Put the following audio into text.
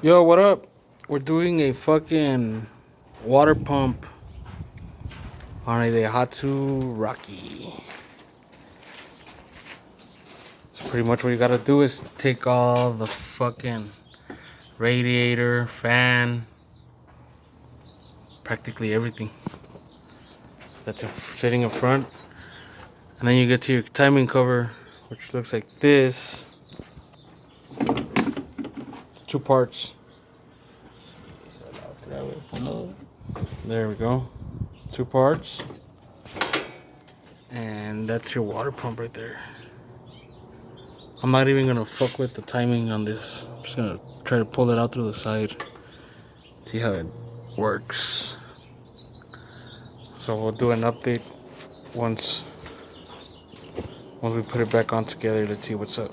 Yo, what up? We're doing a fucking water pump on a Daihatsu Rocky. So pretty much what you gotta do is take all the fucking radiator, fan, practically everything that's sitting in front. And then you get to your timing cover, which looks like this. It's two parts. There we go. Two parts. And that's your water pump right there. I'm not even gonna fuck with the timing on this. I'm just gonna try to pull it out through the side. See how it works. So we'll do an update once we put it back on together. Let's see what's up.